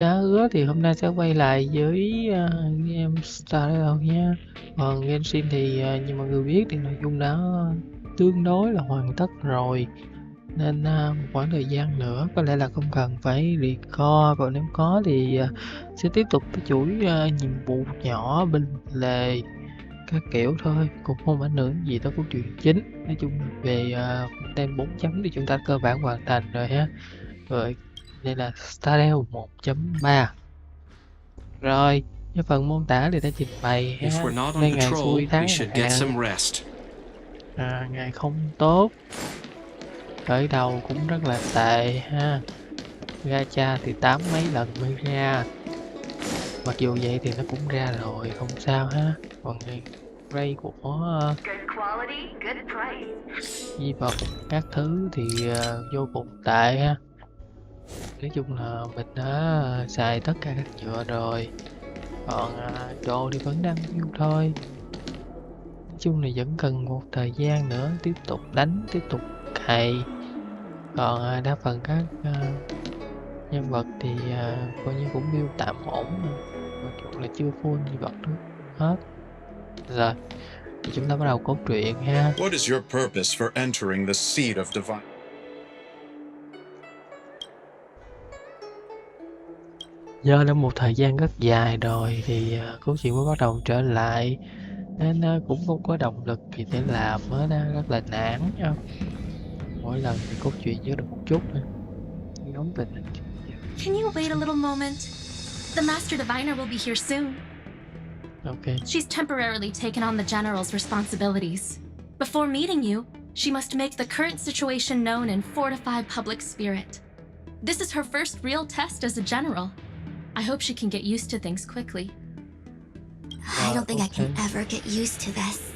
Đã hứa thì hôm nay sẽ quay lại với game Star Rail nha. Còn Genshin thì như mọi người biết thì nội dung đã tương đối là hoàn tất rồi. Nên một khoảng thời gian nữa có lẽ là không cần phải record. Còn nếu có thì sẽ tiếp tục cái chuỗi nhiệm vụ nhỏ bên lề các kiểu thôi. Cũng không ảnh hưởng gì tới cốt truyện chính. Nói chung là về content 4 chấm thì chúng ta cơ bản hoàn thành rồi ha. Rồi đây là Star Rail 1.3. Rồi, cái phần mô tả thì đã trình bày If ha. we're not on Đây ngày patrol, xui we tháng should get hạn, some rest. ngày không tốt, khởi đầu cũng rất là tệ ha. Gacha thì tám mấy lần mới ra. Mặc dù vậy thì nó cũng ra rồi, không sao ha. Còn cái rate của di vật các thứ thì vô cùng tệ ha. Nói chung là mình đã xài tất cả các nhựa rồi. Còn đồ thì vẫn đang yêu thôi. Nói chung là vẫn cần một thời gian nữa tiếp tục đánh, tiếp tục cày. Còn đa phần các nhân vật thì coi như cũng build tạm ổn rồi. Mặc dù là chưa full nhân vật được hết. Rồi, thì chúng ta bắt đầu cốt truyện ha. What is your purpose for entering the seat of divine? Do đã một thời gian rất dài rồi thì cốt truyện mới bắt đầu trở lại. Nên cũng không có động lực gì để làm hết á, rất là nản nha. Mỗi lần thì cốt truyện nhớ được một chút thôi. Ngóng tình hình. Can you wait a little moment? The Master Diviner will be here soon. Ok. She's temporarily taken on the General's responsibilities. Before meeting you, she must make the current situation known and fortify public spirit. This is her first real test as a General. I hope she can get used to things quickly. I don't think I can Okay. ever get used to this.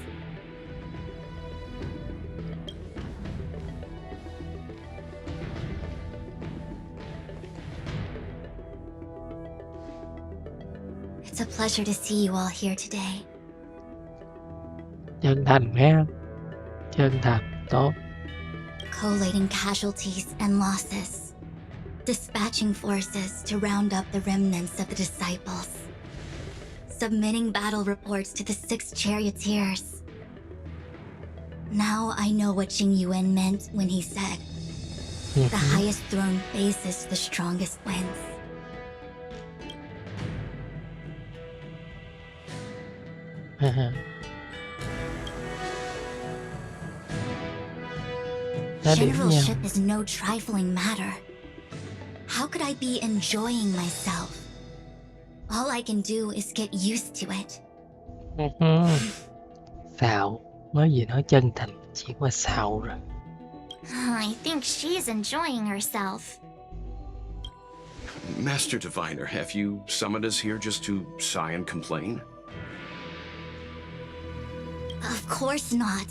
It's a pleasure to see you all here today. Chân thành ha. Chân thành, tốt. Collating casualties and losses. Dispatching forces to round up the remnants of the disciples. Submitting battle reports to the 6 charioteers. Now I know what Jing Yuan meant when he said, the highest throne faces the strongest wins. Đã điểm nha. Generalship is no trifling matter. How could I be enjoying myself? All I can do is get used to it. Xạo, mới gì nói chân thành chuyển qua xạo rồi. I think she's enjoying herself. Master Diviner, have you summoned us here just to sigh and complain? Of course not.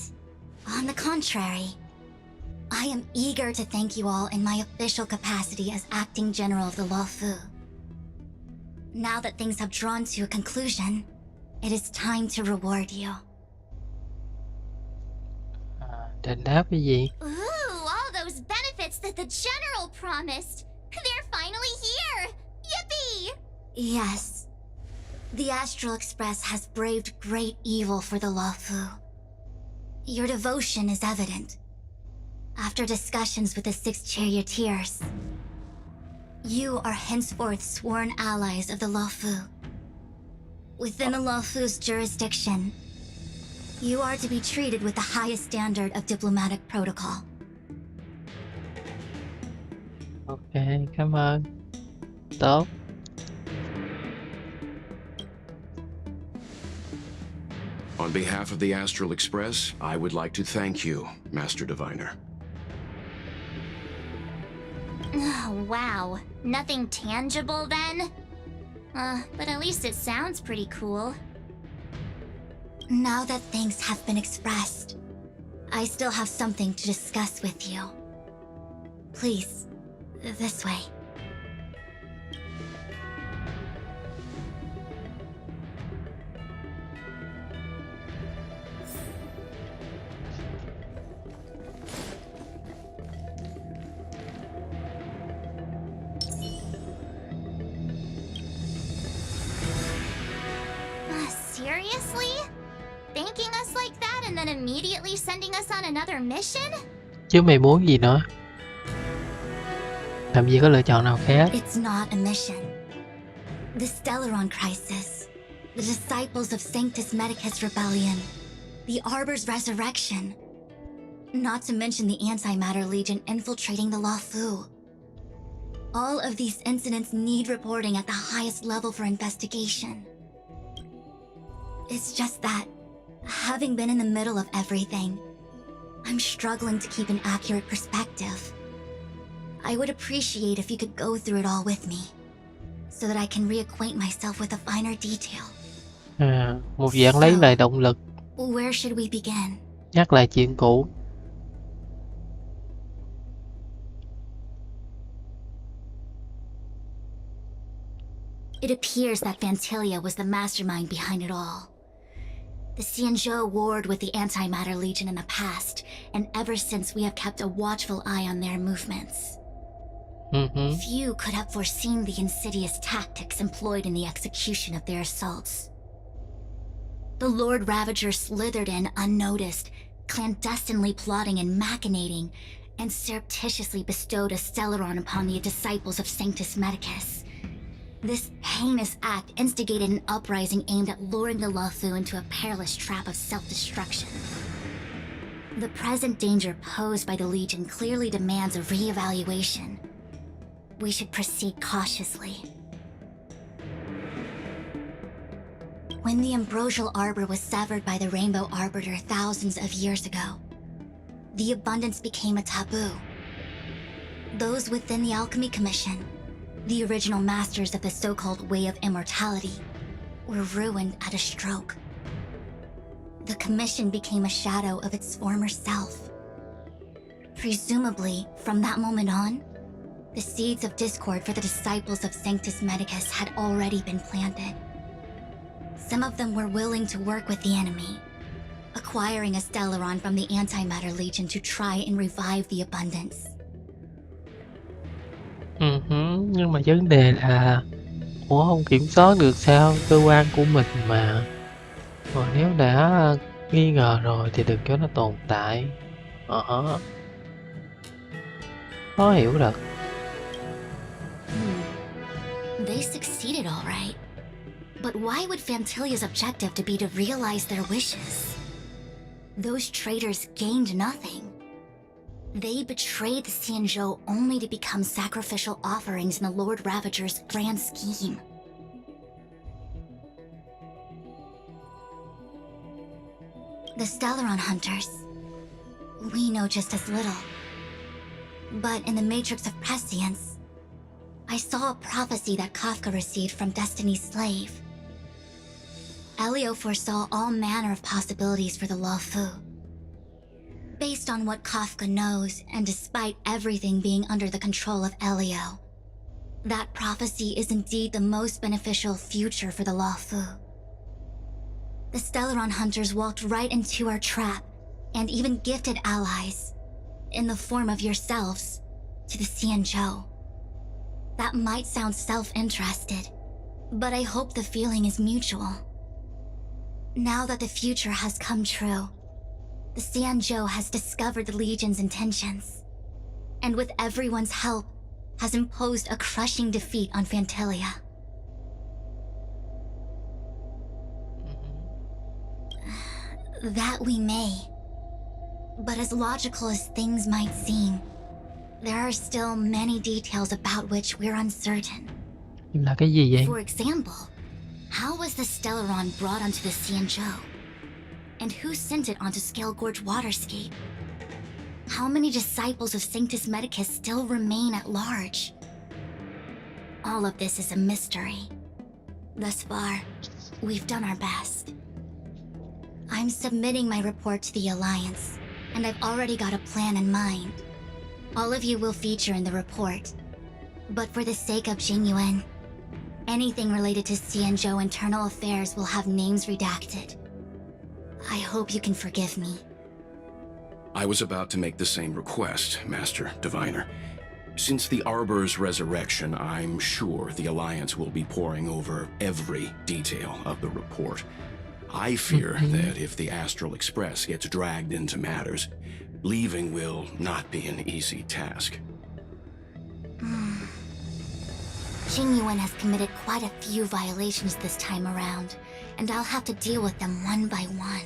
On the contrary, I am eager to thank you all in my official capacity as acting general of the Luofu. Now that things have drawn to a conclusion, it is time to reward you. Đền đáp cái gì? Ooh, all those benefits that the General promised. They're finally here! Yippee! Yes. The Astral Express has braved great evil for the Luofu. Your devotion is evident. After discussions with the 6 charioteers, you are henceforth sworn allies of the Luofu. Within the Luofu's jurisdiction, you are to be treated with the highest standard of diplomatic protocol. Ok, cảm ơn. Tốt. On behalf of the Astral Express, I would like to thank you, Master Diviner. Oh, wow. Nothing tangible then? But at least it sounds pretty cool. Now that things have been expressed, I still have something to discuss with you. Please, this way. Seriously? Thanking us like that and then immediately sending us on another mission? Chứ mày muốn gì nữa? Làm gì có lựa chọn nào khác? It's not a mission. The Stellaron crisis, the disciples of Sanctus Medicus rebellion, the Arbor's resurrection, not to mention the Antimatter Legion infiltrating the Luofu. All of these incidents need reporting at the highest level for investigation. It's just that, having been in the middle of everything, I'm struggling to keep an accurate perspective. I would appreciate if you could go through it all with me, so that I can reacquaint myself with the finer detail. Một dạng lấy lại động lực, Where should we begin? nhắc lại chuyện cũ. It appears that Fantilia was the mastermind behind it all. The Xianzhou warred with the Antimatter Legion in the past, and ever since we have kept a watchful eye on their movements. Few could have foreseen the insidious tactics employed in the execution of their assaults. The Lord Ravager slithered in unnoticed, clandestinely plotting and machinating, and surreptitiously bestowed a Stellaron upon the disciples of Sanctus Medicus. This heinous act instigated an uprising aimed at luring the Luofu into a perilous trap of self-destruction. The present danger posed by the Legion clearly demands a re-evaluation. We should proceed cautiously. When the Ambrosial Arbor was severed by the Rainbow Arbiter thousands of years ago, the abundance became a taboo. Those within the Alchemy Commission, the original masters of the so-called Way of Immortality, were ruined at a stroke. The Commission became a shadow of its former self. Presumably, from that moment on, the seeds of discord for the disciples of Sanctus Medicus had already been planted. Some of them were willing to work with the enemy, acquiring a Stellaron from the Antimatter Legion to try and revive the abundance. Nhưng mà vấn đề là Ủa không kiểm soát được sao, cơ quan của mình mà. Rồi nếu đã nghi ngờ rồi thì đừng cho nó tồn tại. Khó hiểu được. They succeeded all right. But why would Fantilia's objective to be to realize their wishes? Those traitors gained nothing. They betrayed the Xianzhou only to become sacrificial offerings in the Lord Ravager's grand scheme. The Stellaron Hunters. We know just as little. But in the Matrix of Prescience, I saw a prophecy that Kafka received from Destiny's slave. Elio foresaw all manner of possibilities for the Luofu. Based on what Kafka knows, and despite everything being under the control of Elio, that prophecy is indeed the most beneficial future for the Luofu. The Stellaron Hunters walked right into our trap, and even gifted allies, in the form of yourselves, to the Xianzhou. That might sound self-interested, but I hope the feeling is mutual. Now that the future has come true, the Xianzhou has discovered the Legion's intentions, and with everyone's help, has imposed a crushing defeat on Fantilia. That we may. But as logical as things might seem, there are still many details about which we're uncertain. Là cái gì vậy? For example, how was the Stellaron brought onto the Xianzhou? And who sent it onto Scale Gorge Waterscape? How many disciples of Sanctus Medicus still remain at large? All of this is a mystery. Thus far, we've done our best. I'm submitting my report to the Alliance, and I've already got a plan in mind. All of you will feature in the report. But for the sake of Jingyuan, anything related to Xianzhou internal affairs will have names redacted. I hope you can forgive me. I was about to make the same request, Master Diviner. Since the Arbor's resurrection, I'm sure the Alliance will be poring over every detail of the report. I fear that if the Astral Express gets dragged into matters, leaving will not be an easy task. Jingyuan has committed quite a few violations this time around, and I'll have to deal with them one by one.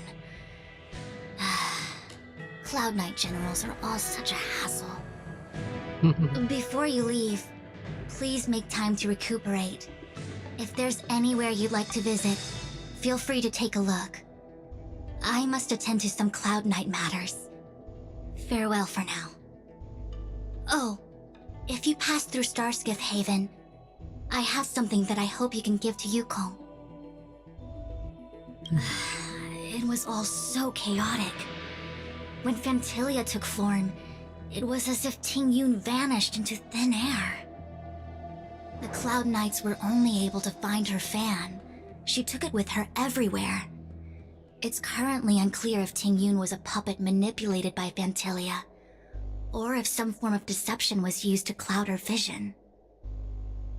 Cloud Knight generals are all such a hassle. Before you leave, please make time to recuperate. If there's anywhere you'd like to visit, feel free to take a look. I must attend to some Cloud Knight matters. Farewell for now. Oh, if you pass through Starskiff Haven, I have something that I hope you can give to Yukong. It was all so chaotic. When Phantilia took form, it was as if Tingyun vanished into thin air. The Cloud Knights were only able to find her fan. She took it with her everywhere. It's currently unclear if Tingyun was a puppet manipulated by Phantilia, or if some form of deception was used to cloud her vision.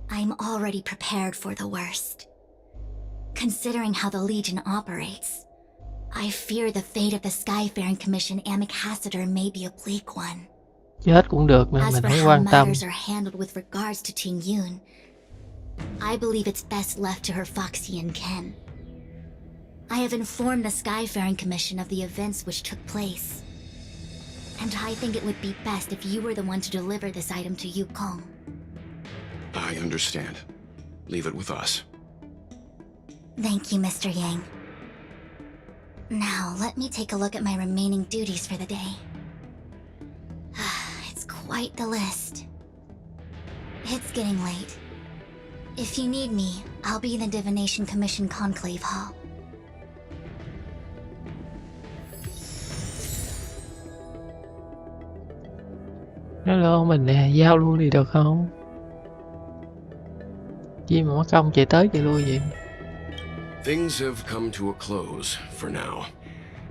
I'm already prepared for the worst. Considering how the Legion operates, I fear the fate of the Skyfaring Commission ambassador may be a bleak one. Chết cũng được mà As mình for không how quan tâm. matters are handled with regards to Tingyun, I believe it's best left to her Foxian ken. I have informed the Skyfaring Commission of the events which took place, and I think it would be best if you were the one to deliver this item to Yukong. I understand. Leave it with us. Thank you, Mr. Yang. Now, let me take a look at my remaining duties for the day. It's quite the list. It's getting late. If you need me, I'll be in the Divination Commission Conclave Hall. Hello, mình nè, giao luôn đi được không? Chi mà mất công chạy tới chạy lui vậy? Things have come to a close for now.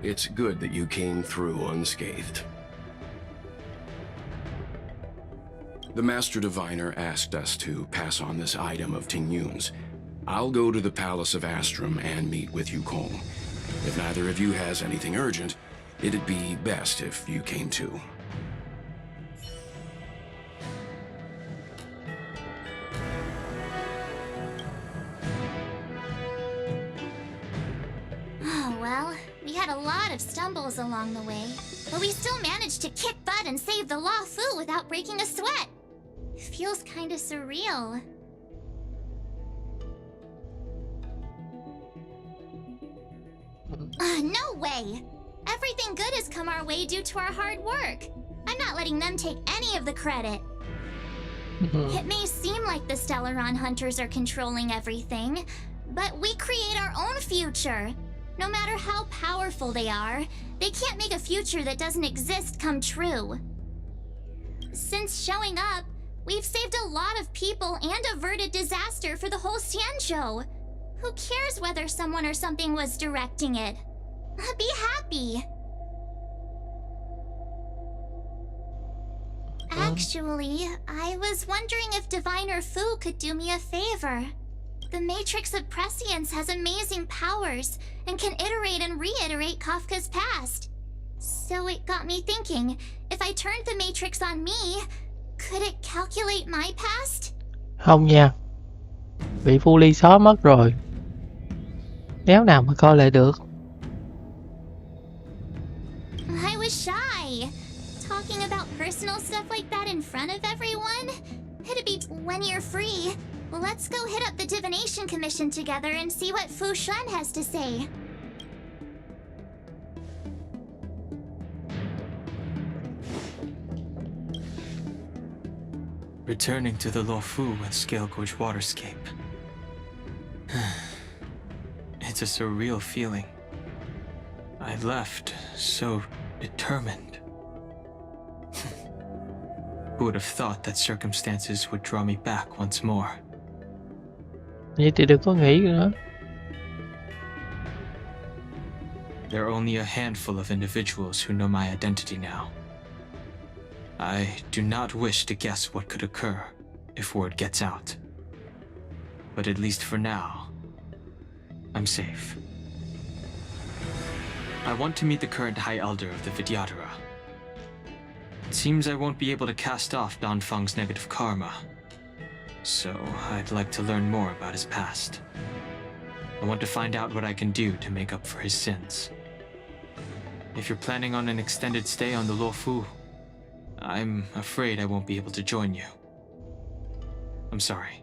It's good that you came through unscathed. The Master Diviner asked us to pass on this item of Tingyun's. I'll go to the Palace of Astrum and meet with Yukong. If neither of you has anything urgent, it'd be best if you came too. A lot of stumbles along the way, but we still managed to kick butt and save the Law Fu without breaking a sweat. Feels kinda surreal. No way! Everything good has come our way due to our hard work. I'm not letting them take any of the credit. It may seem like the Stellaron Hunters are controlling everything, but we create our own future. No matter how powerful they are, they can't make a future that doesn't exist come true. Since showing up, we've saved a lot of people and averted disaster for the whole Xianzhou. Who cares whether someone or something was directing it? Be happy. Actually, I was wondering if Diviner Fu could do me a favor. The Matrix of Prescience has amazing powers and can iterate and reiterate Kafka's past. So it got me thinking, if I turned the Matrix on me, could it calculate my past? Không nha. Bị Fu Ly xóa mất rồi. Đéo nào mà coi lại được. I was shy. Talking about personal stuff like that in front of everyone? It'd be when you're free. Let's go hit up the Divination Commission together and see what Fu Shen has to say. Returning to the Luofu and Scale Gorge waterscape. It's a surreal feeling. I left so determined. Who would have thought that circumstances would draw me back once more? Vậy thì đừng có nghĩ nữa. There are only a handful of individuals who know my identity now. I do not wish to guess what could occur if word gets out. But at least for now, I'm safe. I want to meet the current High Elder of the Vidyadhara. It seems I won't be able to cast off Danfang's negative karma, so I'd like to learn more about his past. I want to find out what I can do to make up for his sins. If you're planning on an extended stay on the Luofu, I'm afraid I won't be able to join you. I'm sorry.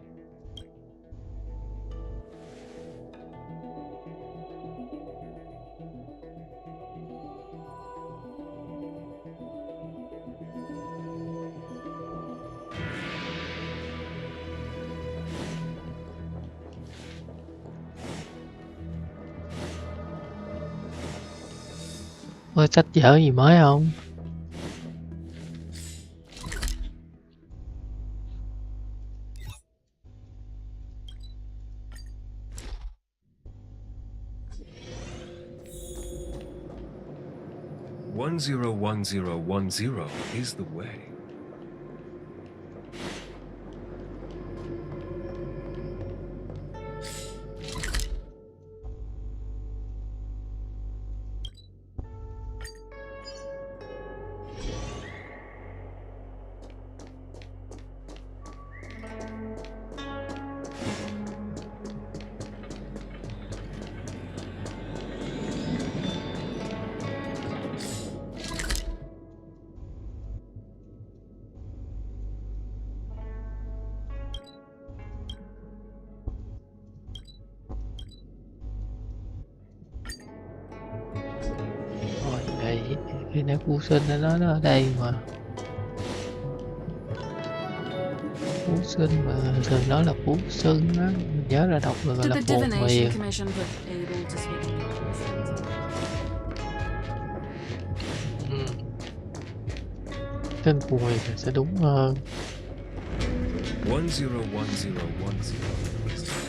Có sách vở gì mới không? One zero one zero one zero is the way. Rồi đây khi nãy Phu Sinh đã nói nó ở đây mà. Phú Sinh mà thường nói là Phú Sinh á, mình nhớ là đọc là gọi Did là the bột divination mìa. commission put able to speak English? Tên phù mìa sẽ đúng hơn. 101010 is the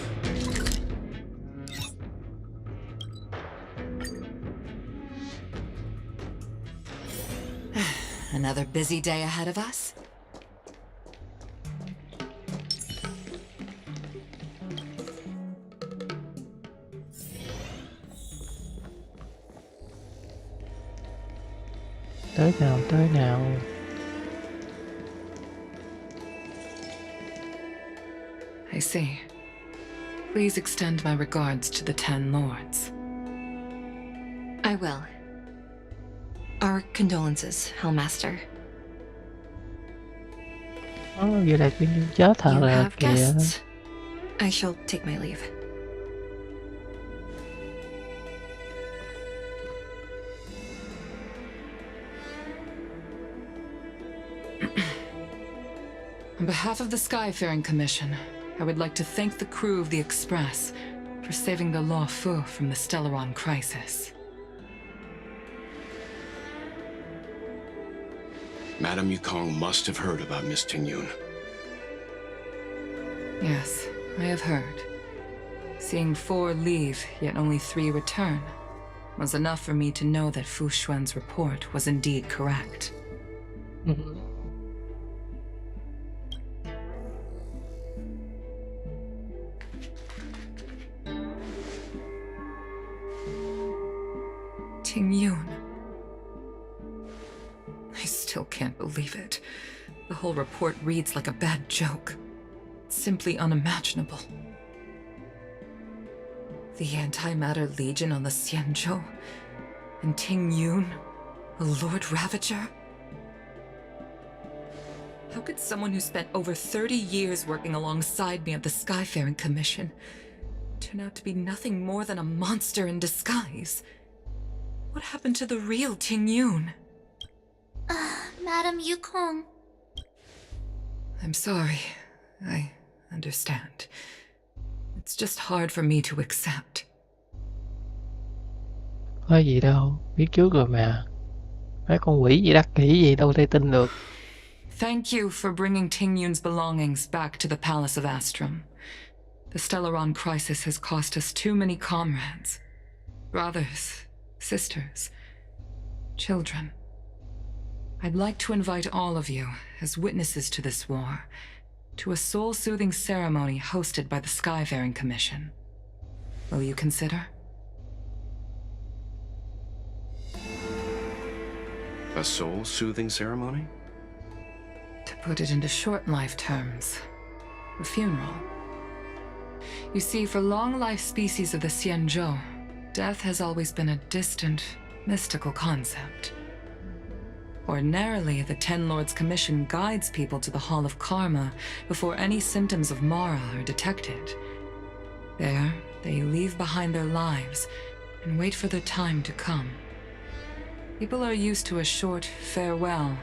Another busy day ahead of us. Tới nào tới nào. I see. Please extend my regards to the 10 lords. I will. Our condolences, Hellmaster. Vậy là cái nhân chết thật You là have kìa. guests. I shall take my leave. On behalf of the Skyfaring Commission, I would like to thank the crew of the Express for saving the Luofu from the Stellaron crisis. Madame Yukong must have heard about Miss Tingyun. Yes, I have heard. Seeing 4 leave, yet only 3 return, was enough for me to know that Fu Xuan's report was indeed correct. Tingyun. I still can't believe it. The whole report reads like a bad joke. It's simply unimaginable. The Antimatter Legion on the Xianzhou, and Tingyun, a Lord Ravager? How could someone who spent over 30 years working alongside me at the Skyfaring Commission turn out to be nothing more than a monster in disguise? What happened to the real Tingyun? Madam Yukong. I'm sorry. I understand. It's just hard for me to accept. Có gì đâu, biết trước rồi mà. Mấy con quỷ gì đắc kỷ gì đâu thể tin được. Thank you for bringing Tingyun's belongings back to the Palace of Astrum. The Stellaron crisis has cost us too many comrades. Brothers, sisters, children. I'd like to invite all of you, as witnesses to this war, to a soul-soothing ceremony hosted by the Skyfaring Commission. Will you consider? A soul-soothing ceremony? To put it into short life terms, a funeral. You see, for long life species of the Xianzhou, death has always been a distant, mystical concept. Ordinarily, the Ten Lords Commission guides people to the Hall of Karma before any symptoms of Mara are detected. There, they leave behind their lives and wait for their time to come. People are used to a short farewell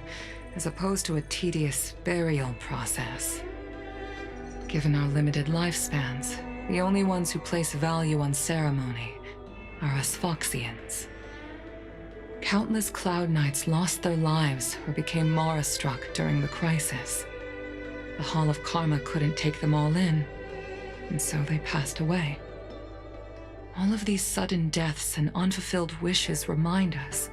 as opposed to a tedious burial process. Given our limited lifespans, the only ones who place value on ceremony are us Foxians. Countless Cloud Knights lost their lives or became Mara-struck during the crisis. The Hall of Karma couldn't take them all in, and so they passed away. All of these sudden deaths and unfulfilled wishes remind us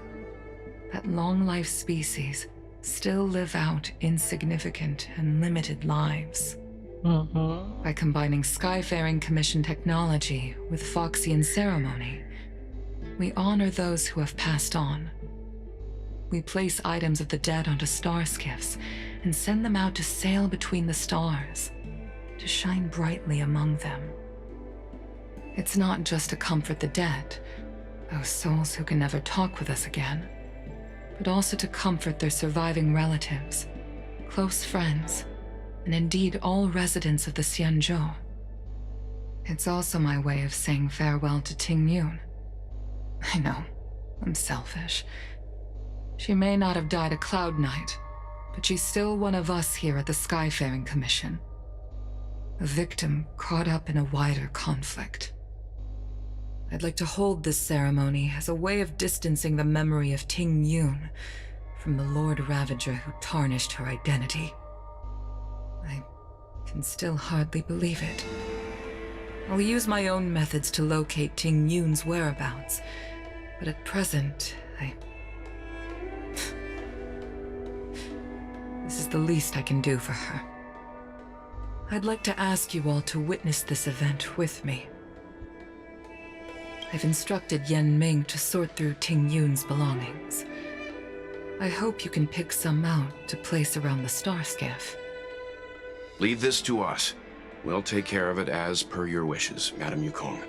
that long-life species still live out insignificant and limited lives. By combining Skyfaring Commission technology with Foxian ceremony, we honor those who have passed on. We place items of the dead onto star skiffs and send them out to sail between the stars, to shine brightly among them. It's not just to comfort the dead, those souls who can never talk with us again, but also to comfort their surviving relatives, close friends, and indeed all residents of the Xianzhou. It's also my way of saying farewell to Tingyun. I know, I'm selfish. She may not have died a Cloud Knight, but she's still one of us here at the Skyfaring Commission. A victim caught up in a wider conflict. I'd like to hold this ceremony as a way of distancing the memory of Tingyun from the Lord Ravager who tarnished her identity. I can still hardly believe it. I'll use my own methods to locate Tingyun's whereabouts, but at present, This is the least I can do for her. I'd like to ask you all to witness this event with me. I've instructed Yen Ming to sort through Tingyun's belongings. I hope you can pick some out to place around the star skiff. Leave this to us. We'll take care of it as per your wishes, Madame Yukong.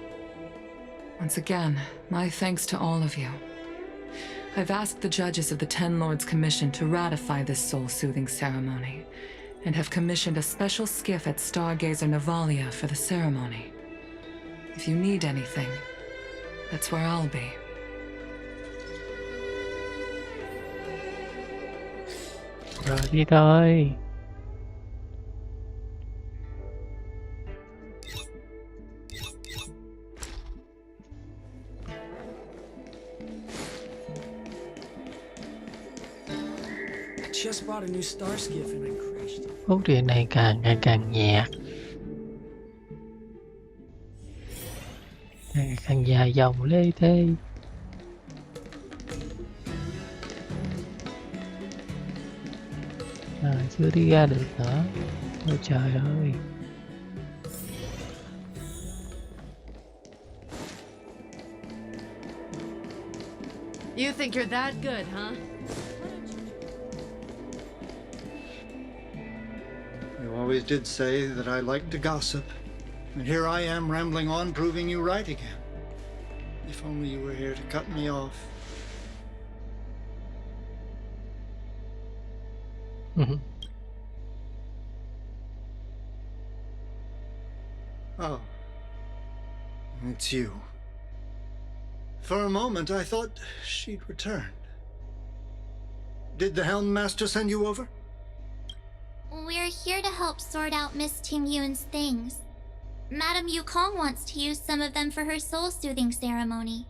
Once again, my thanks to all of you. I've asked the judges of the Ten Lords Commission to ratify this soul-soothing ceremony, and have commissioned a special skiff at Stargazer Navalia for the ceremony. If you need anything, that's where I'll be. Rồi đi thôi. Just bought a new star skiff and I crashed it. Cốt truyện này ngày càng nhạt, ngày càng dài dòng lê thê. Chưa đi ra được nữa. Ôi trời ơi. You think you're that good, huh? You always did say that I liked to gossip. And here I am rambling on, proving you right again. If only you were here to cut me off. Oh. It's you. For a moment, I thought she'd returned. Did the Helm Master send you over? We're here to help sort out Miss Tingyun's things. Madame Yukong wants to use some of them for her soul-soothing ceremony.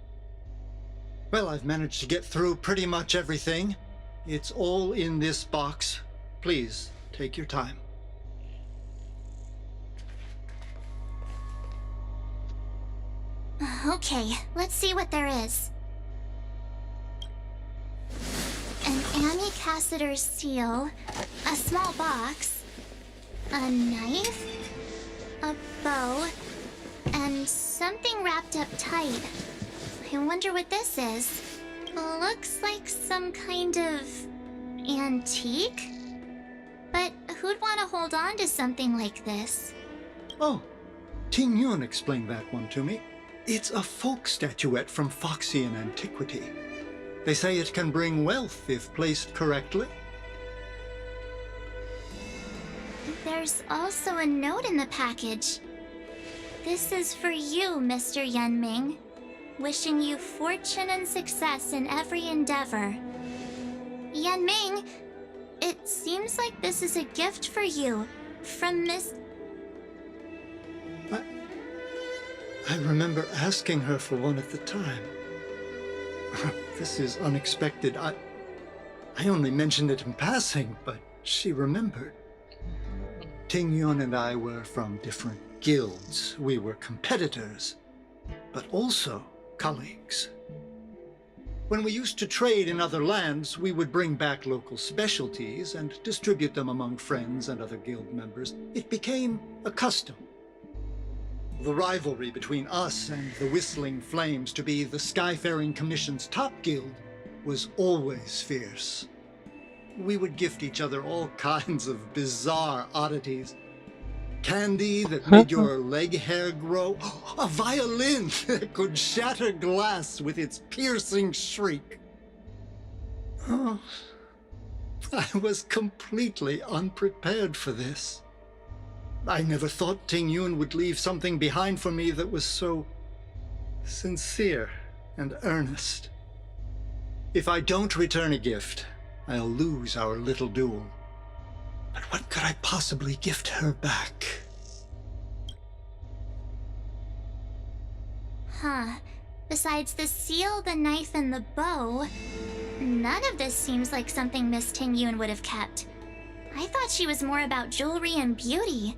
Well, I've managed to get through pretty much everything. It's all in this box. Please, take your time. Okay, let's see what there is. An Amy Cassiter's seal, a small box, a knife, a bow, and something wrapped up tight. I wonder what this is. Looks like some kind of antique? But who'd want to hold on to something like this? Oh, Ting Yun explained that one to me. It's a folk statuette from Foxian antiquity. They say it can bring wealth if placed correctly. There's also a note in the package. This is for you, Mr. Yenming. Wishing you fortune and success in every endeavor. Yenming, it seems like this is a gift for you from Miss... I remember asking her for one at the time. This is unexpected. I only mentioned it in passing, but she remembered. Ting Yun and I were from different guilds. We were competitors, but also colleagues. When we used to trade in other lands, we would bring back local specialties and distribute them among friends and other guild members. It became a custom. The rivalry between us and the Whistling Flames to be the Skyfaring Commission's top guild was always fierce. We would gift each other all kinds of bizarre oddities. Candy that made your leg hair grow. A violin that could shatter glass with its piercing shriek. Oh, I was completely unprepared for this. I never thought Ting Yun would leave something behind for me that was so sincere and earnest. If I don't return a gift, I'll lose our little duel. But what could I possibly gift her back? Huh. Besides the seal, the knife, and the bow, none of this seems like something Miss Ting Yun would have kept. I thought she was more about jewelry and beauty.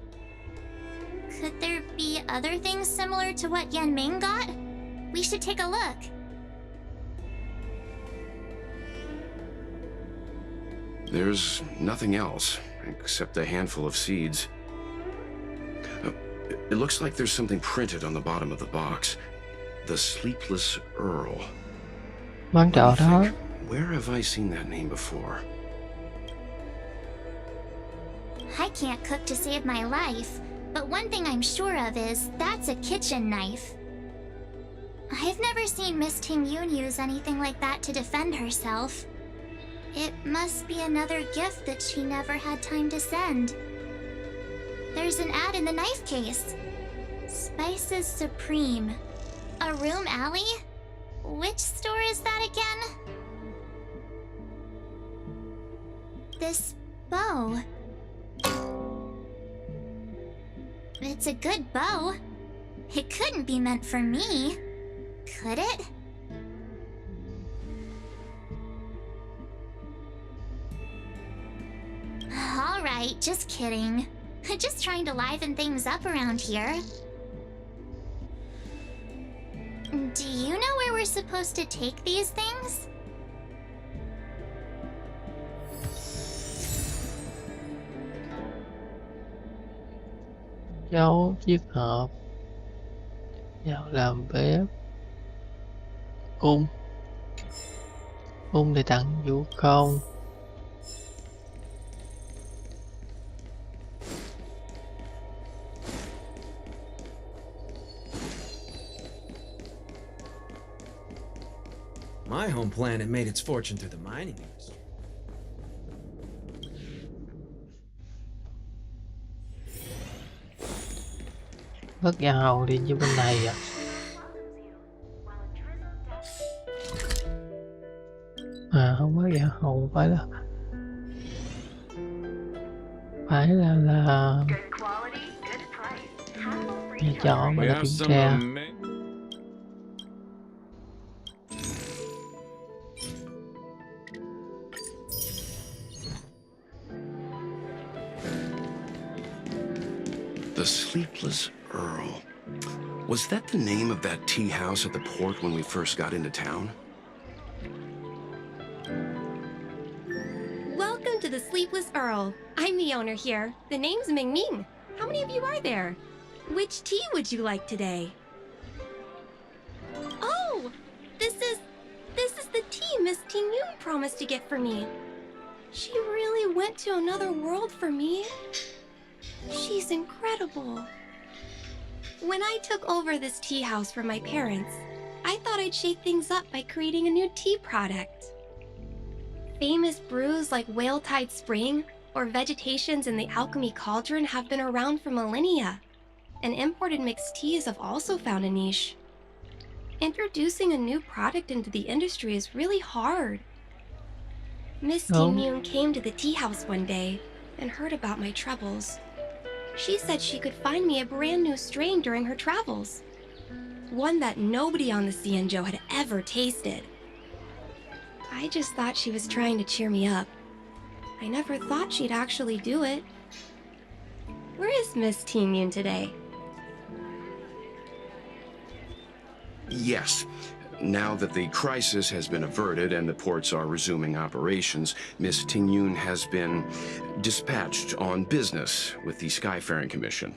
Could there be other things similar to what Yenming got? We should take a look. There's nothing else, except a handful of seeds. It looks like there's something printed on the bottom of the box. The Sleepless Earl. Bán chợ đó. Where have I seen that name before? I can't cook to save my life, but one thing I'm sure of is that's a kitchen knife. I've never seen Miss Ting Yun use anything like that to defend herself. It must be another gift that she never had time to send. There's an ad in the knife case. Spices Supreme. A room alley? Which store is that again? This bow. It's a good bow. It couldn't be meant for me, could it? Alright, just kidding. Just trying to liven things up around here. Do you know where we're supposed to take these things? Giấu chiếc hộp vào làm bếp. Ung thì tặng vũ công. My home planet made its fortune through the mining industry. Rất giàu đi như bên này à. À không có dạ hầu phải là nhà trọ mà là kiểm tra. The Sleepless Earl. Was that the name of that tea house at the port when we first got into town? Welcome to the Sleepless Earl. I'm the owner here. The name's Ming Ming. How many of you are there? Which tea would you like today? Oh, this is the tea Miss Ting-yoon promised to get for me. She really went to another world for me. She's incredible. When I took over this tea house from my parents, I thought I'd shake things up by creating a new tea product. Famous brews like Whale Tide Spring or Vegetations in the Alchemy Cauldron have been around for millennia, and imported mixed teas have also found a niche. Introducing a new product into the industry is really hard. Miss Ting-yoon came to the tea house one day and heard about my troubles. She said she could find me a brand new strain during her travels. One that nobody on the Cienjo had ever tasted. I just thought she was trying to cheer me up. I never thought she'd actually do it. Where is Miss Ting-yoon today? Yes. Now that the crisis has been averted and the ports are resuming operations, Miss Ting-yoon has been dispatched on business with the Skyfaring Commission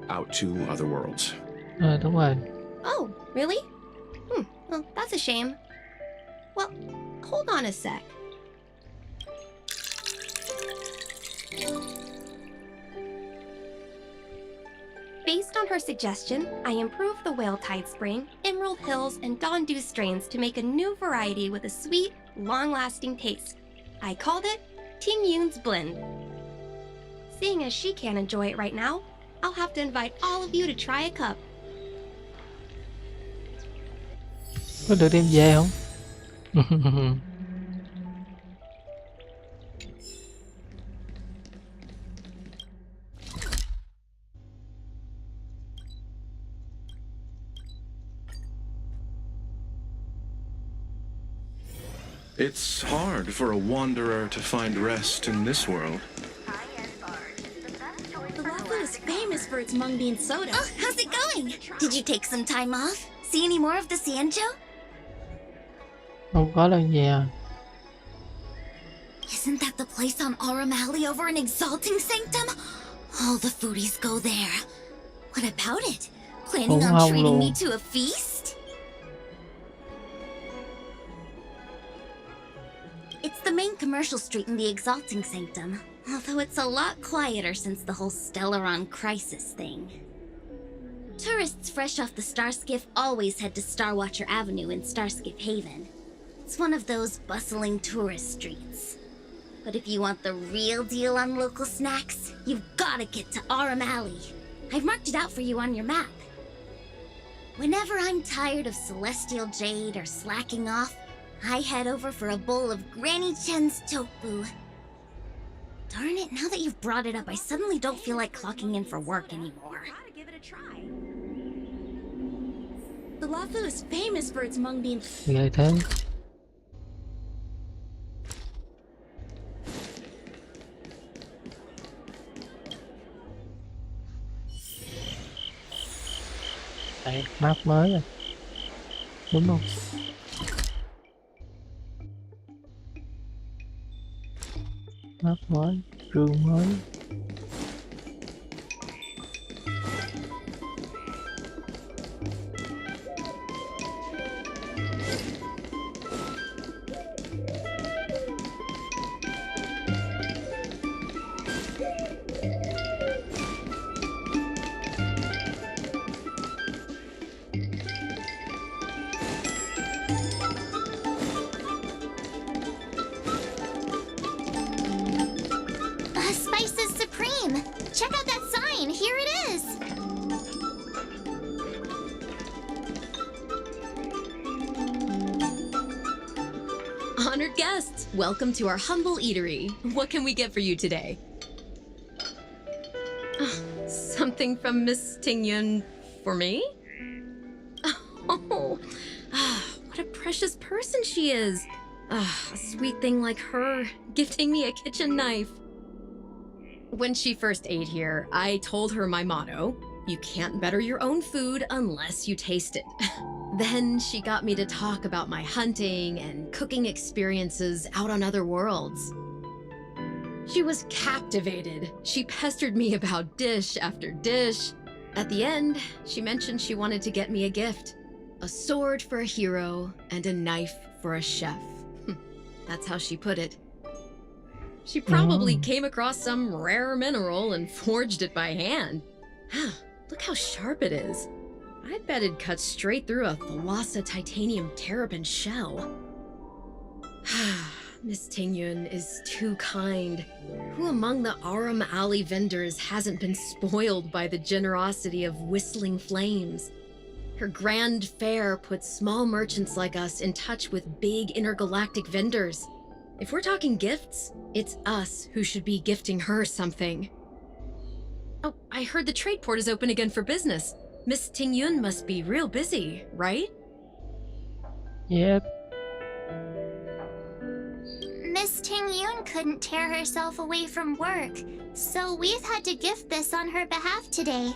out to other worlds. Đúng rồi. Oh, really? Well, that's a shame. Well, hold on a sec. Based on her suggestion, I improved the Whale Tide Spring, Emerald Hills, and Dondu strains to make a new variety with a sweet, long-lasting taste. I called it Ting-yoon's Blend. Seeing as she can't enjoy it right now, I'll have to invite all of you to try a cup. Có được đem về không? It's hard for a wanderer to find rest in this world. The Waffle is famous for its mung bean soda. Oh, how's it going? Did you take some time off? See any more of the Cienjo? Không có đâu nha. Isn't that the place on Aurum Alley over in Exalting Sanctum? All the foodies go there. What about it? Planning on treating me to a feast? It's the main commercial street in the Exalting Sanctum, although it's a lot quieter since the whole Stellaron crisis thing. Tourists fresh off the Starskiff always head to Starwatcher Avenue in Starskiff Haven. It's one of those bustling tourist streets. But if you want the real deal on local snacks, you've gotta get to Aurum Alley. I've marked it out for you on your map. Whenever I'm tired of Celestial Jade or slacking off, I head over for a bowl of Granny Chen's tofu. Darn it, now that you've brought it up, I suddenly don't feel like clocking in for work anymore. Gotta give it a try. The Waffle is famous for its mung bean. Ghê thế. Đây, map mới rồi. Đúng không? Map mới, rương mới. Spice is supreme. Check out that sign. Here it is. Honored guests, welcome to our humble eatery. What can we get for you today? Something from Miss Ting-yoon for me? Oh, what a precious person she is. A sweet thing like her, gifting me a kitchen knife. When she first ate here, I told her my motto: you can't better your own food unless you taste it. Then she got me to talk about my hunting and cooking experiences out on other worlds. She was captivated. She pestered me about dish after dish. At the end, she mentioned she wanted to get me a gift: a sword for a hero and a knife for a chef. That's how she put it. She probably came across some rare mineral and forged it by hand. Look how sharp it is. I bet it'd cut straight through a Thalassa titanium terrapin shell. Miss Tingyun is too kind. Who among the Aram Alley vendors hasn't been spoiled by the generosity of Whistling Flames? Her grand fare puts small merchants like us in touch with big intergalactic vendors. If we're talking gifts, it's us who should be gifting her something. Oh, I heard the trade port is open again for business. Miss Tingyun must be real busy, right? Yep. Miss Tingyun couldn't tear herself away from work, so we've had to gift this on her behalf today.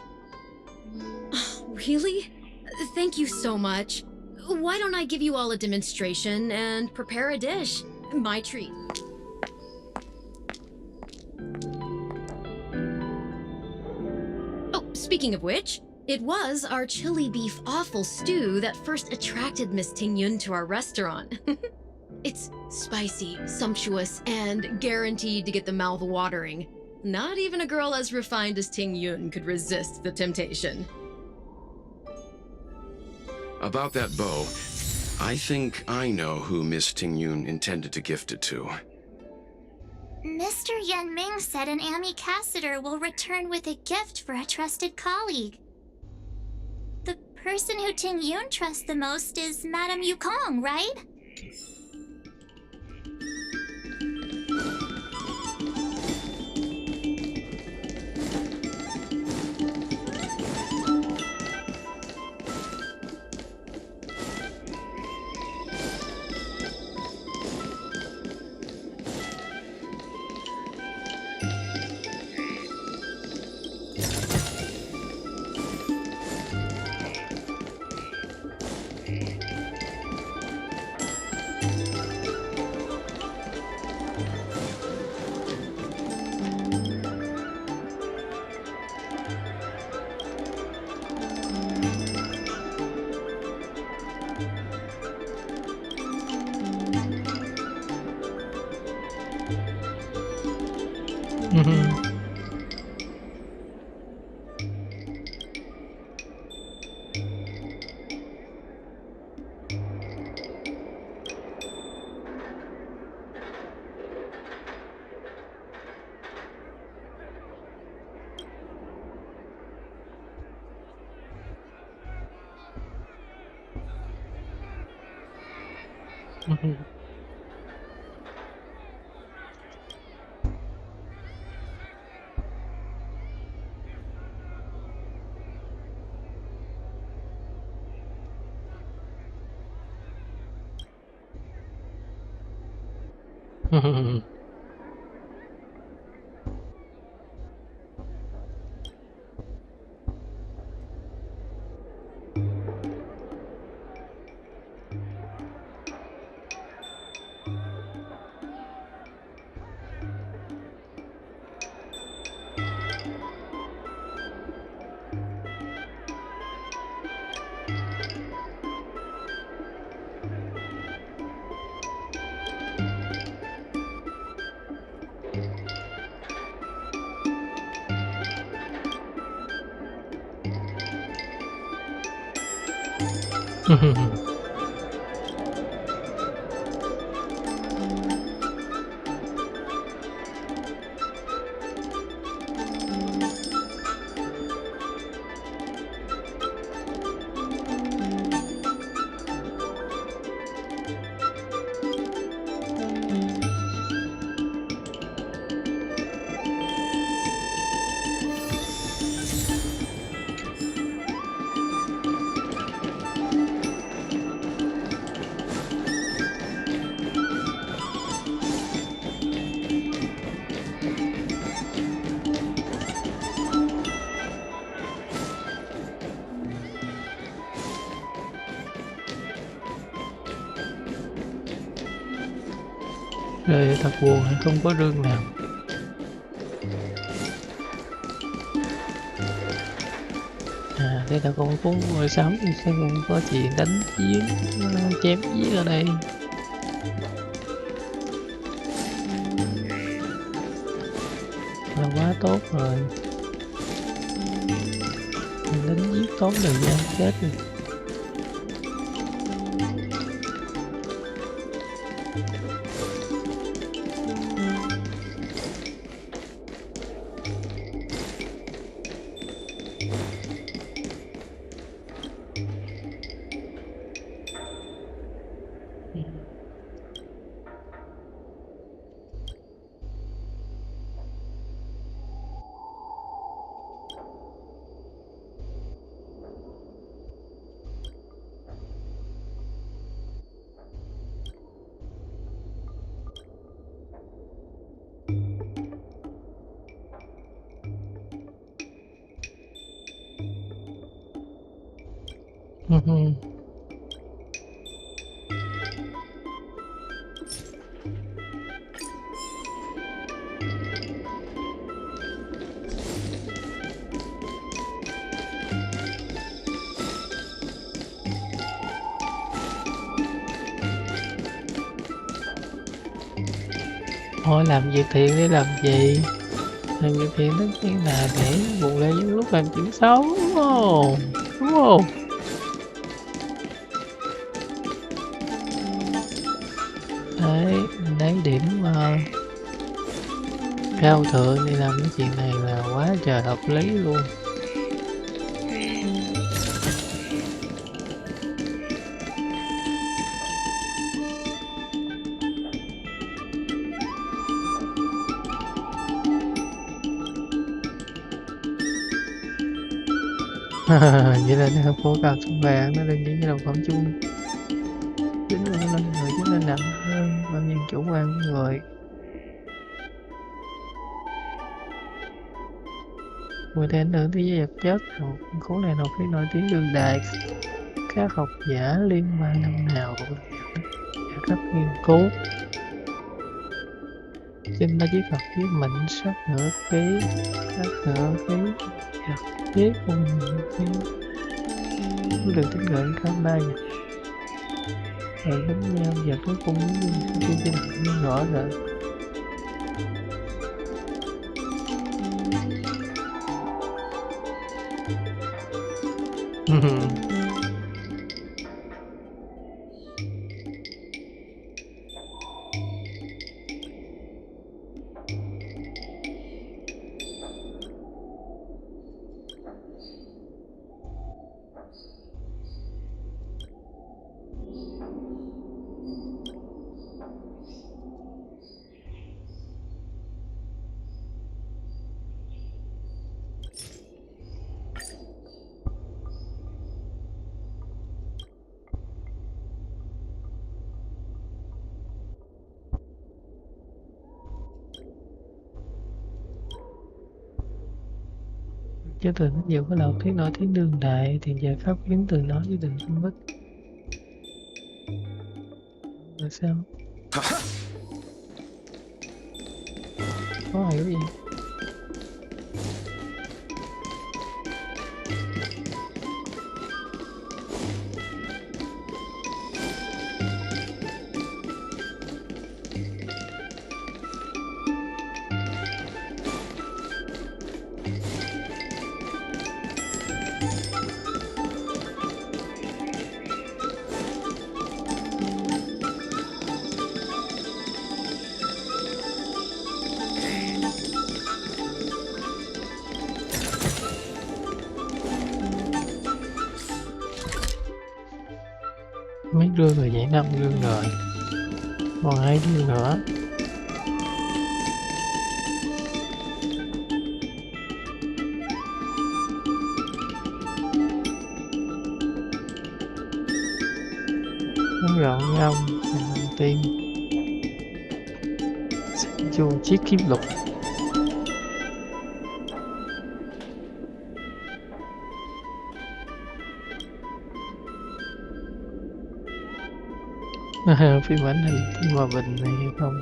Really? Thank you so much. Why don't I give you all a demonstration and prepare a dish? My treat. Oh, speaking of which, it was our chili beef offal stew that first attracted Miss Tingyun to our restaurant. It's spicy, sumptuous, and guaranteed to get the mouth watering. Not even a girl as refined as Tingyun could resist the temptation. About that bow, I think I know who Miss Tingyun intended to gift it to. Mr. Yan Ming said an ambassador will return with a gift for a trusted colleague. The person who Tingyun trusts the most is Madame Yukong, right? Đời thật buồn, không có rương nào. À, đây là con phố mua sắm thì sẽ không có chuyện đánh chiến, chém giết ở đây. quá tốt rồi. Lính giết tốn thời gian chết rồi. Thôi làm việc thiện để làm gì? Làm việc thiện tất nhiên là để bù lại những lúc làm chuyện xấu, đúng không? Đúng không? Đấy, mình lấy điểm cao thượng để làm cái chuyện này là quá trời hợp lý luôn. Vậy là nó phổ cập trong vàng nó đơn giản như đồng phẩm chung, chính là nó người chính là nặng hơn bao nhiêu chủ quan của người. Người ta ảnh hưởng tới giới vật chất, khối này học thuyết nổi tiếng đương đại. Các học giả liên quan năm nào cũng và các nghiên cứu trên ba chiếc học viết mệnh sắc nửa ký, sắc nửa ký học viết cùng ký được tính gọi khá ba rồi đánh nhau và cuối cùng chương trình rõ rệt. Chứ từ nó nhiều cái lọc thuyết nổi tiếng đương đại thì giờ khắp biến từ nó với định phân tích là sao? Có hiểu gì? Mấy rương rồi vậy, 5 rương rồi, còn 2 rương nữa. Nó gọn nhau đầu tiên vô chiếc kiếm lục. Phim ảnh hình hòa bình này hay không?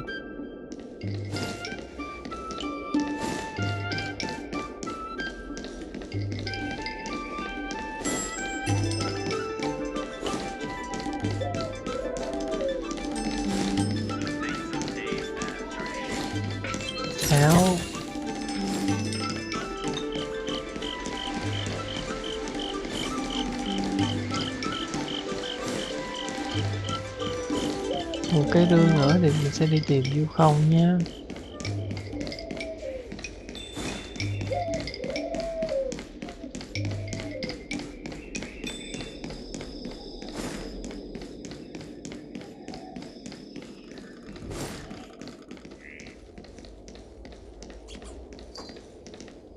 Áo một cái rương nữa thì mình sẽ đi tìm du không nha.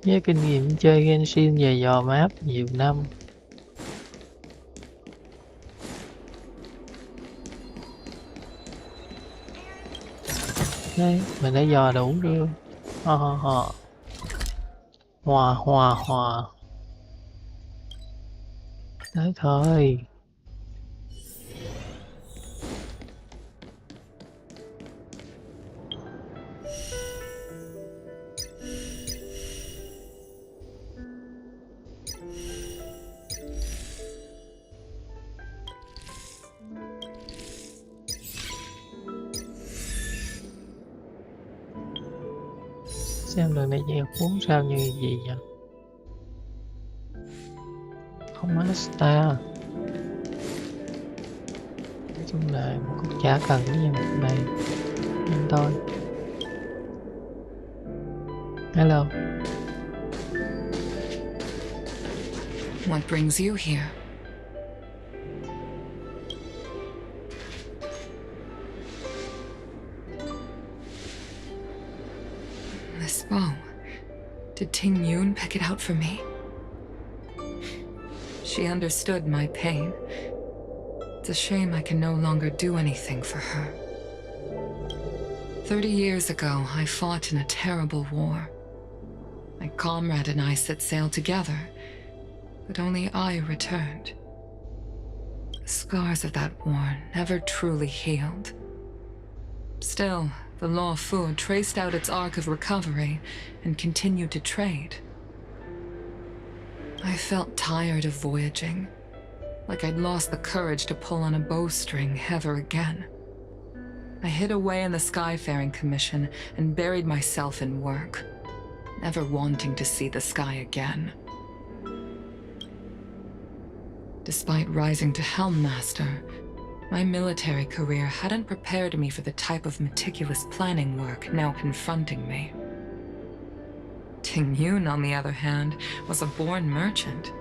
Với kinh nghiệm chơi Genshin về dò map nhiều năm, đấy mình đã dò đủ chưa? Hòa đấy thôi. Xem lần này dẹp 4 sao như gì nhỉ? Không master. Nói chung là cũng chả cần cái gì một này. Nhưng thôi. Hello. What brings you here? This bow. Did Ting Yun pick it out for me? She understood my pain. It's a shame I can no longer do anything for her. 30 years ago, I fought in a terrible war. My comrade and I set sail together, but only I returned. The scars of that war never truly healed. Still, the Law Fu traced out its arc of recovery and continued to trade. I felt tired of voyaging, like I'd lost the courage to pull on a bowstring ever again. I hid away in the Skyfaring Commission and buried myself in work, never wanting to see the sky again. Despite rising to Helm Master, my military career hadn't prepared me for the type of meticulous planning work now confronting me. Ting Yun, on the other hand, was a born merchant,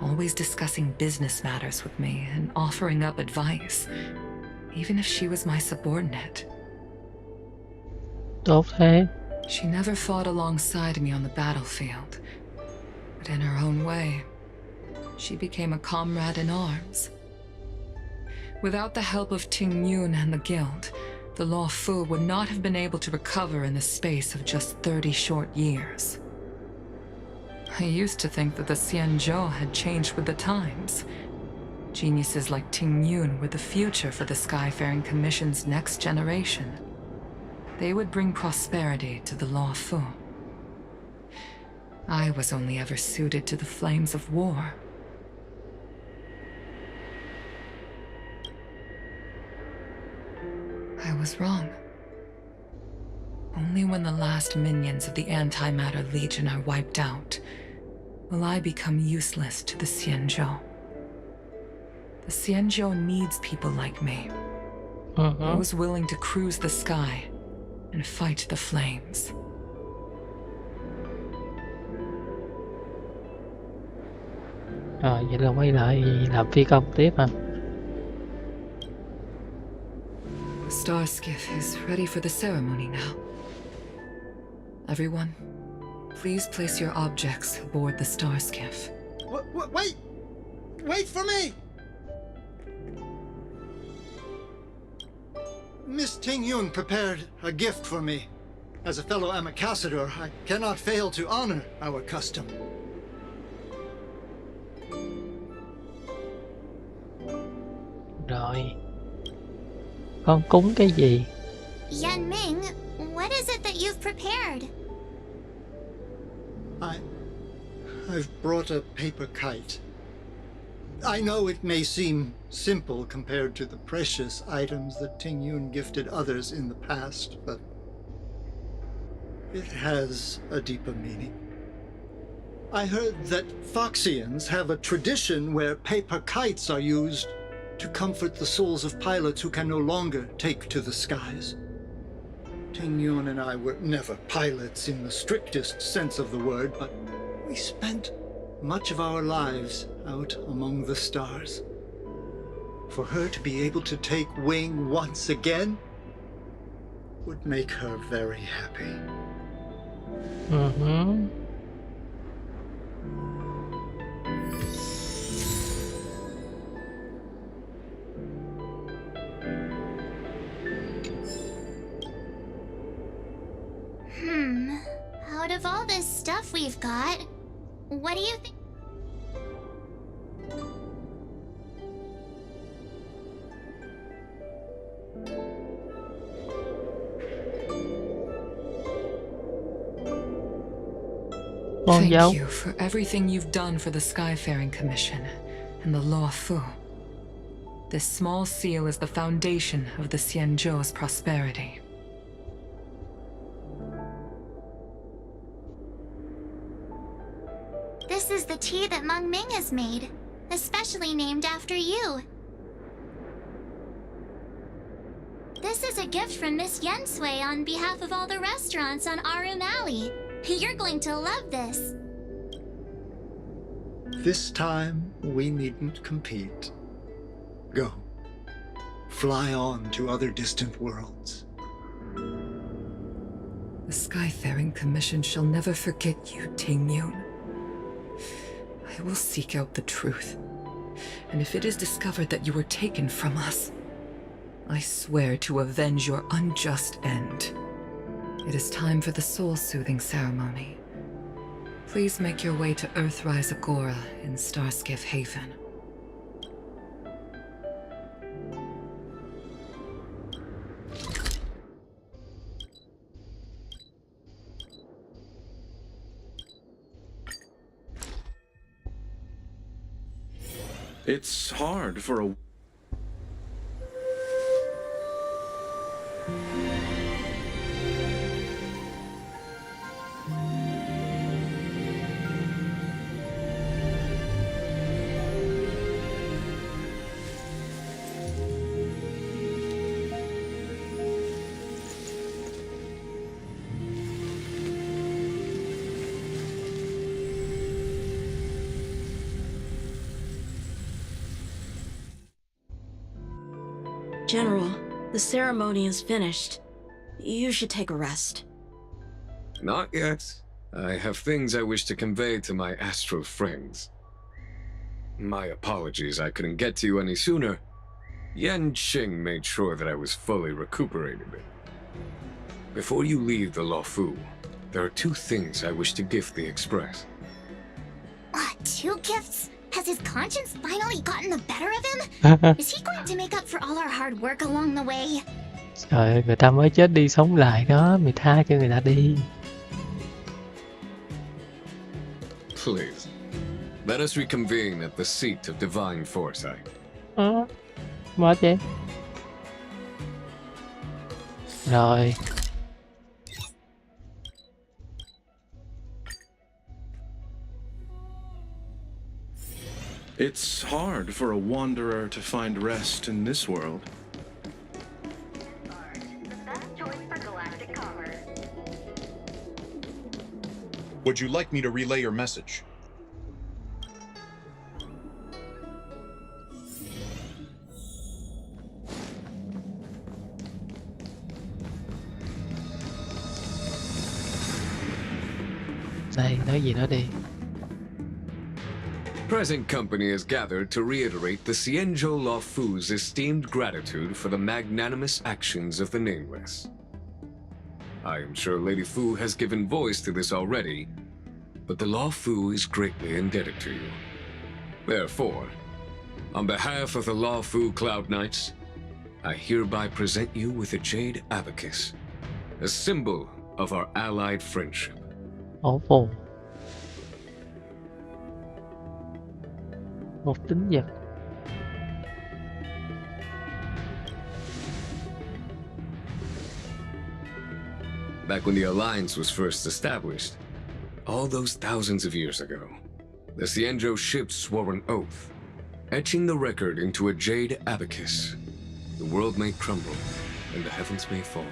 always discussing business matters with me and offering up advice, even if she was my subordinate. Tốt thế. She never fought alongside me on the battlefield, but in her own way, she became a comrade in arms. Without the help of Ting Yun and the Guild, the Law Fu would not have been able to recover in the space of just 30 short years. I used to think that the Xianzhou had changed with the times. Geniuses like Ting Yun were the future for the Skyfaring Commission's next generation. They would bring prosperity to the Law Fu. I was only ever suited to the flames of war. I was wrong. Only when the last minions of the Antimatter Legion are wiped out will I become useless to the Xianzhou. The Xianzhou needs people like me. Those willing to cruise the sky and fight the flames. Vậy là quay lại làm phi công tiếp hả? The star skiff is ready for the ceremony now. Everyone, please place your objects aboard the star skiff. Wait! Wait for me! Miss Ting Yun prepared a gift for me. As a fellow ambassador, I cannot fail to honor our custom. Rồi. Con cúng cái gì? Yan Ming, what is it that you've prepared? I've brought a paper kite. I know it may seem simple compared to the precious items that Ting Yun gifted others in the past, but it has a deeper meaning. I heard that Foxians have a tradition where paper kites are used to comfort the souls of pilots who can no longer take to the skies. Tingyun and I were never pilots in the strictest sense of the word, but we spent much of our lives out among the stars. For her to be able to take wing once again would make her very happy. Out of all this stuff we've got, what do you think? Thank you for everything you've done for the Skyfaring Commission and the Law Fu. This small seal is the foundation of the Xianzhou's prosperity. This is the tea that Meng Ming has made, especially named after you. This is a gift from Miss Yen Sui on behalf of all the restaurants on Arum Alley. You're going to love this. This time, we needn't compete. Go. Fly on to other distant worlds. The Skyfaring Commission shall never forget you, Tingyun. I will seek out the truth. And if it is discovered that you were taken from us, I swear to avenge your unjust end. It is time for the soul-soothing ceremony. Please make your way to Earthrise Agora in Starskiff Haven. It's hard for a... General, the ceremony is finished. You should take a rest. Not yet. I have things I wish to convey to my astral friends. My apologies I couldn't get to you any sooner. Yan Qing made sure that I was fully recuperated. Before you leave the Luofu, there are two things I wish to gift the Express. Two gifts? Has his conscience finally gotten the better of him? Is he going to make up for all our hard work along the way? Trời ơi, người ta mới chết đi sống lại đó, mày tha cho người ta đi. Please, let us reconvene at the seat of divine foresight. Mệt vậy. Rồi. It's hard for a wanderer to find rest in this world. Would you like me to relay your message? Đây, nói gì đó đi. Present company is gathered to reiterate the Xianzhou Luofu's esteemed gratitude for the magnanimous actions of the Nameless. I am sure Lady Fu has given voice to this already, but the Luofu is greatly indebted to you. Therefore, on behalf of the Luofu Cloud Knights, I hereby present you with a jade abacus, a symbol of our allied friendship. Ồ. Một tính vật. Back when the Alliance was first established, all those thousands of years ago, the Xianzhou ships swore an oath etching the record into a jade abacus. The world may crumble, and the heavens may fall.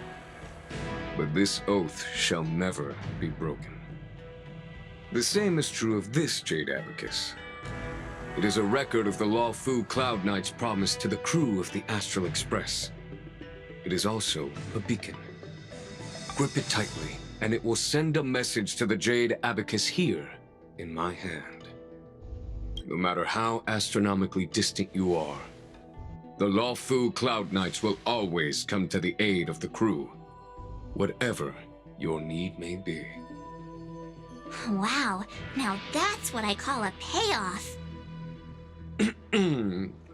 But this oath shall never be broken. The same is true of this jade abacus. It is a record of the Lawfu Cloud Knight's promise to the crew of the Astral Express. It is also a beacon. Grip it tightly, and it will send a message to the jade abacus here, in my hand. No matter how astronomically distant you are, the Lawfu Cloud Knights will always come to the aid of the crew, whatever your need may be. Wow, now that's what I call a payoff.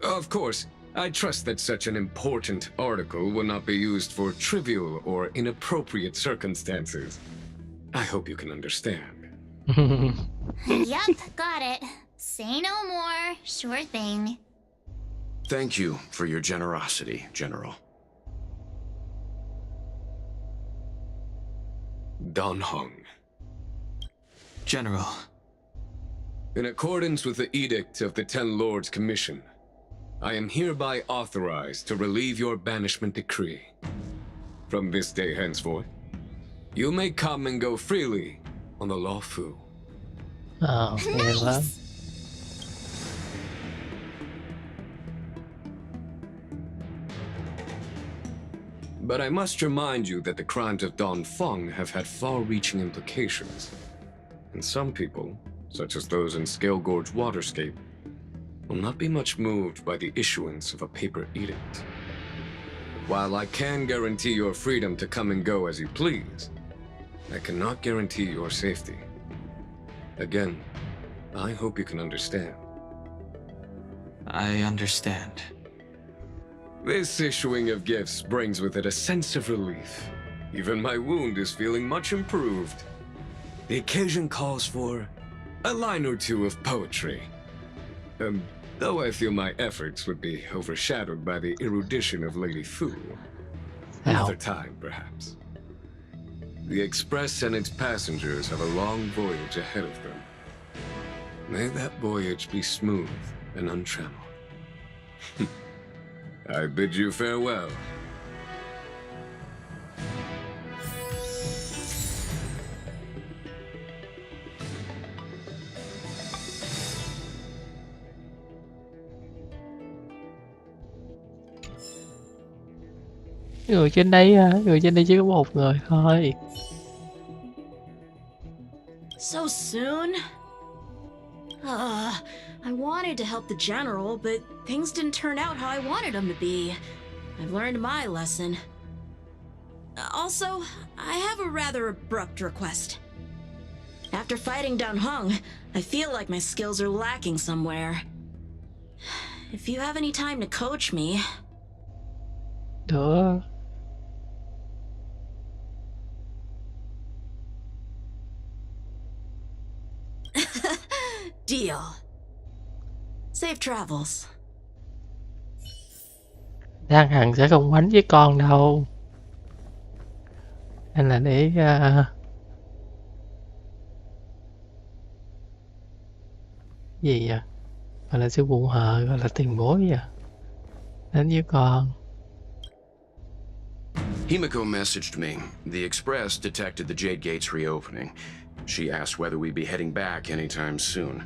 Of course, I trust that such an important article will not be used for trivial or inappropriate circumstances. I hope you can understand. Yup, got it. Say no more. Sure thing. Thank you for your generosity, General. Dan Heng. General. In accordance with the Edict of the Ten Lords Commission, I am hereby authorized to relieve your banishment decree. From this day henceforth, you may come and go freely on the Lawfu. Oh, nice. But I must remind you that the crimes of Don Feng have had far-reaching implications. And some people, such as those in Scale Gorge Waterscape, will not be much moved by the issuance of a paper edict. While I can guarantee your freedom to come and go as you please, I cannot guarantee your safety. Again, I hope you can understand. I understand. This issuing of gifts brings with it a sense of relief. Even my wound is feeling much improved. The occasion calls for a line or two of poetry. Though I feel my efforts would be overshadowed by the erudition of Lady Fu. Another time, perhaps. The Express and its passengers have a long voyage ahead of them. May that voyage be smooth and untrammeled. I bid you farewell. Người trên đây chỉ có một người thôi. So soon? I wanted to help the general, but things didn't turn out how I wanted them to be. I've learned my lesson. Also, I have a rather abrupt request. After fighting Dan Heng, I feel like my skills are lacking somewhere. If you have any time to coach me... Được. Deal. Safe travels. Dan Hằng sẽ không quánh với con đâu. Nên là để gì vậy? Gọi là sư phụ hờ, gọi là tiền bối vậy. Đến với con. Himiko messaged me. The Express detected the Jade Gates reopening. She asked whether we'd be heading back anytime soon.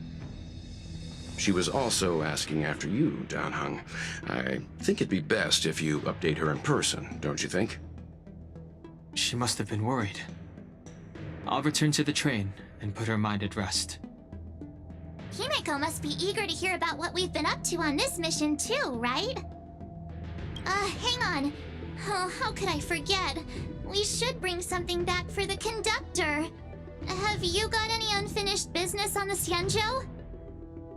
She was also asking after you, Dan Heng. I think it'd be best if you update her in person, don't you think? She must have been worried. I'll return to the train and put her mind at rest. Himiko must be eager to hear about what we've been up to on this mission too, right? Hang on. Oh, how could I forget? We should bring something back for the conductor. Have you got any unfinished business on the Xianzhou?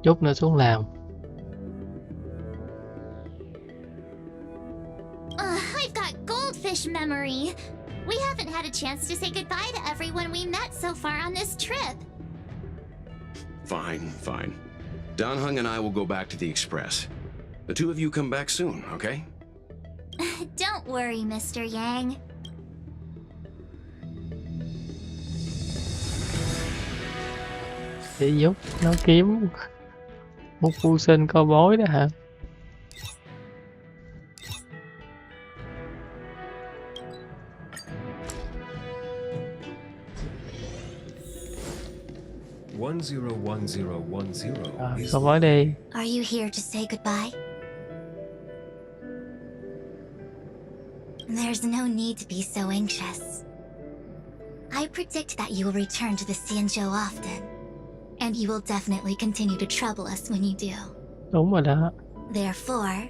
Chút nữa xuống làm. I've got goldfish memory. We haven't had a chance to say goodbye to everyone we met so far on this trip. Fine, fine. Dan Heng and I will go back to the Express. The two of you come back soon, okay? Don't worry, Mr. Yang. Để giúp nó kiếm Một phu sinh co bói đó hả? Co bói đi. Are you here to say goodbye? There's no need to be so anxious. I predict that you will return to the Xianzhou often, and you will definitely continue to trouble us when you do. Đúng rồi đó. Therefore,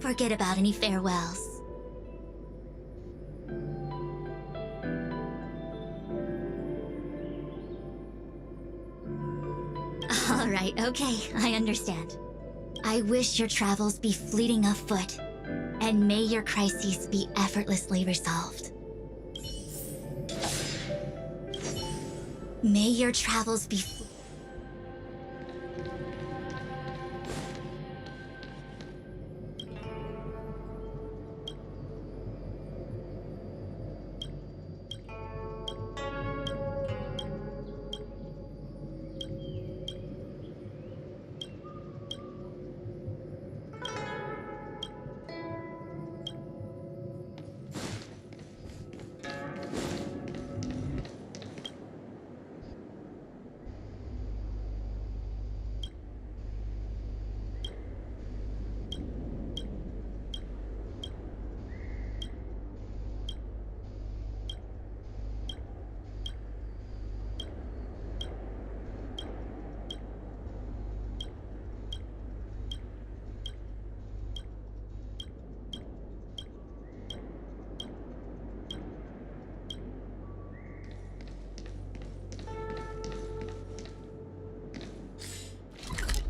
forget about any farewells. Alright, okay, I understand. I wish your travels be fleeting of foot, and may your crises be effortlessly resolved. May your travels be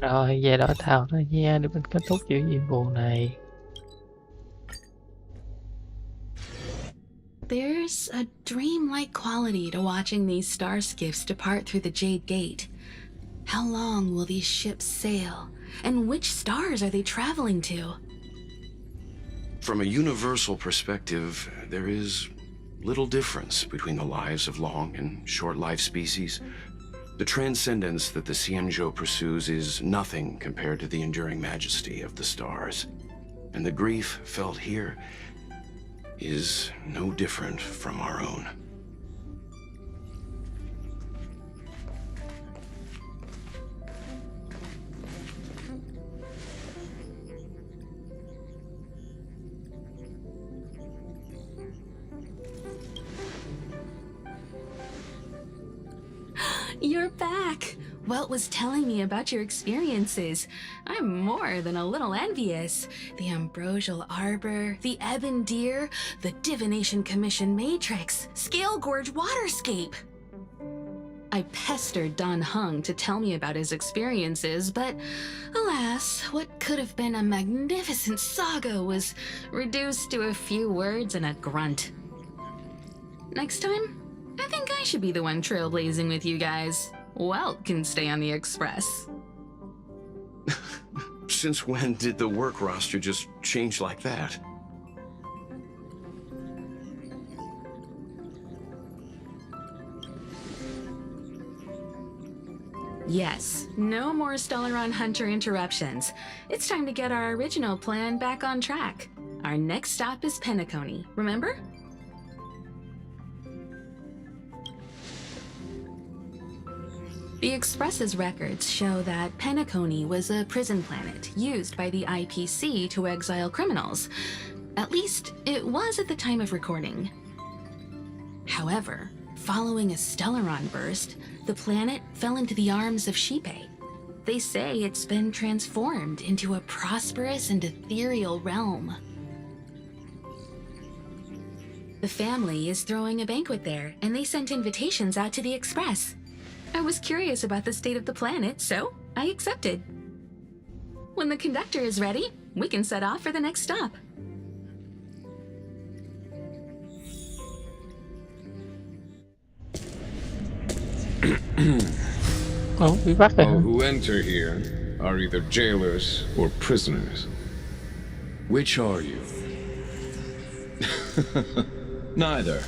Rồi, về đỡ thào thôi nha, để mình kết thúc chữ nhiệm vụ này. There's a dreamlike quality to watching these star skiffs depart through the Jade Gate. How long will these ships sail? And which stars are they traveling to? From a universal perspective, there is little difference between the lives of long and short-lived species. The transcendence that the Xianzhou pursues is nothing compared to the enduring majesty of the stars. And the grief felt here is no different from our own. You're back! Welt was telling me about your experiences. I'm more than a little envious. The Ambrosial Arbor, the Ebon Deer, the Divination Commission Matrix, Scale Gorge Waterscape. I pestered Don Hung to tell me about his experiences, but alas, what could have been a magnificent saga was reduced to a few words and a grunt. Next time, I think I should be the one trailblazing with you guys. Welt can stay on the Express. Since when did the work roster just change like that? Yes, no more Stellaron Hunter interruptions. It's time to get our original plan back on track. Our next stop is Penacony, remember? The Express's records show that Penacony was a prison planet used by the IPC to exile criminals. At least, it was at the time of recording. However, following a Stellaron burst, the planet fell into the arms of Xipe. They say it's been transformed into a prosperous and ethereal realm. The family is throwing a banquet there, and they sent invitations out to the Express. I was curious about the state of the planet, so I accepted. When the conductor is ready, we can set off for the next stop. All who enter here are either jailers or prisoners. Which are you? Neither.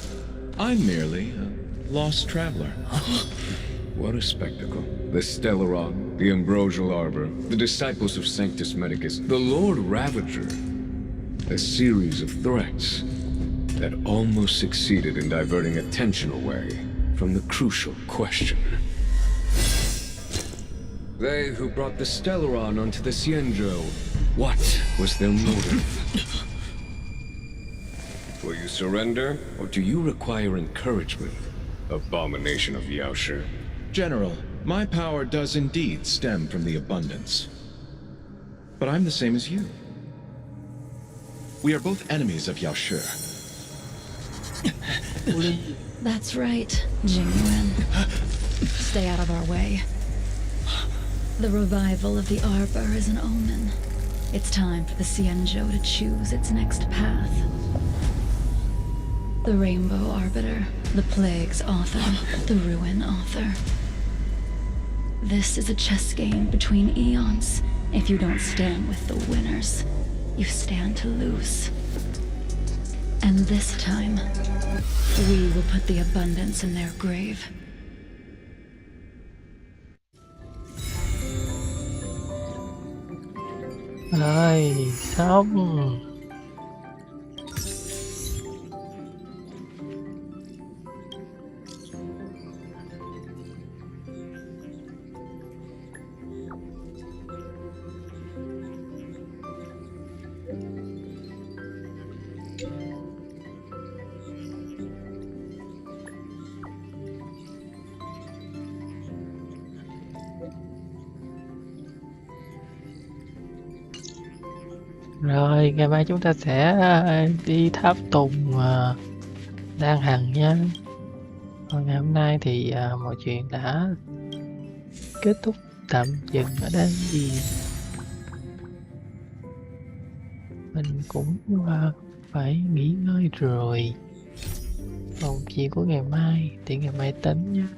I'm merely a lost traveler. What a spectacle. The Stellaron, the Ambrosial Arbor, the Disciples of Sanctus Medicus, the Lord Ravager. A series of threats that almost succeeded in diverting attention away from the crucial question. They who brought the Stellaron onto the Cienjo, what was their motive? Will you surrender, or do you require encouragement, abomination of Yaoshe? General, my power does indeed stem from the abundance. But I'm the same as you. We are both enemies of Yaoshe. That's right, Jingyuan. Stay out of our way. The revival of the Arbor is an omen. It's time for the Cienjo to choose its next path. The Rainbow Arbiter, the Plague's author, the Ruin author. This is a chess game between eons. If you don't stand with the winners, you stand to lose. And this time, we will put the abundance in their grave. Rồi, xong. Rồi, ngày mai chúng ta sẽ đi tháp tùng Đan Hằng nha. Còn ngày hôm nay thì mọi chuyện đã kết thúc tạm dừng ở đây. Mình cũng phải nghỉ ngơi rồi. Còn chuyện của ngày mai thì ngày mai tính nha.